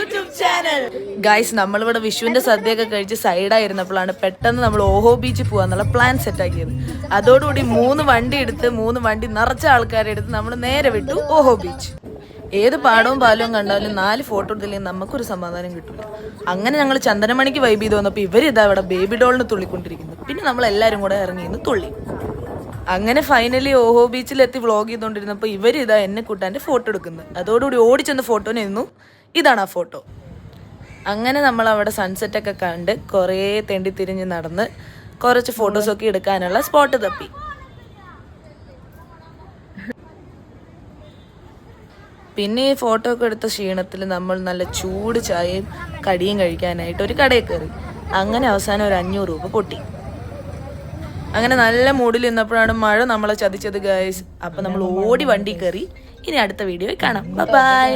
YouTube channel. Guys, നമ്മളിവിടെ വിഷുവിന്റെ സദ്യയൊക്കെ കഴിച്ച് സൈഡായിരുന്നപ്പോഴാണ് പെട്ടെന്ന് നമ്മൾ ഓഹോ ബീച്ചിൽ പോകാന്നുള്ള പ്ലാൻ സെറ്റാക്കിയത്. അതോടുകൂടി 3 വണ്ടി എടുത്ത് 3 വണ്ടി നിറച്ച ആൾക്കാരെ എടുത്ത് നമ്മൾ നേരെ വിട്ടു ഓഹോ ബീച്ച്. ഏത് പാടവും പാലവും കണ്ടാലും 4 ഫോട്ടോ എടുത്തില്ലെങ്കിൽ നമുക്കൊരു സമാധാനം കിട്ടില്ല. അങ്ങനെ ഞങ്ങൾ ചന്ദനമണിക്ക് വൈബ് ചെയ്ത് വന്നപ്പോൾ ഇവരിതാ ഇവിടെ ബേബി ഡോളിന് തുള്ളിക്കൊണ്ടിരിക്കുന്നു. പിന്നെ നമ്മൾ എല്ലാവരും കൂടെ ഇറങ്ങിന്ന് തുള്ളി. അങ്ങനെ ഫൈനലി ഓഹോ ബീച്ചിലെത്തി വ്ളോഗ് ചെയ്തുകൊണ്ടിരുന്നപ്പോൾ ഇവരിതാ എന്നെ കൂട്ടാൻ്റെ ഫോട്ടോ എടുക്കുന്നത്. അതോടുകൂടി ഓടിച്ചെന്ന് ഫോട്ടോ നിന്നു. ഇതാണ് ആ ഫോട്ടോ. അങ്ങനെ നമ്മൾ അവിടെ സൺസെറ്റൊക്കെ കണ്ട് കുറേ തെണ്ടി തിരിഞ്ഞ് നടന്ന് കുറച്ച് ഫോട്ടോസൊക്കെ എടുക്കാനുള്ള സ്പോട്ട് തപ്പി. പിന്നെ ഈ ഫോട്ടോ ഒക്കെ എടുത്ത ക്ഷീണത്തിൽ നമ്മൾ നല്ല ചൂട് ചായയും കടിയും കഴിക്കാനായിട്ട് ഒരു കടയിൽ കയറി. അങ്ങനെ അവസാനം ഒരു 500 രൂപ പൊട്ടി. അങ്ങനെ നല്ല മൂഡിൽ നിന്നപ്പോഴാണ് മഴ നമ്മളെ ചതിച്ചത് ഗൈസ്. അപ്പം നമ്മൾ ഓടി വണ്ടി കയറി. ഇനി അടുത്ത വീഡിയോയിൽ കാണാം. ബൈ.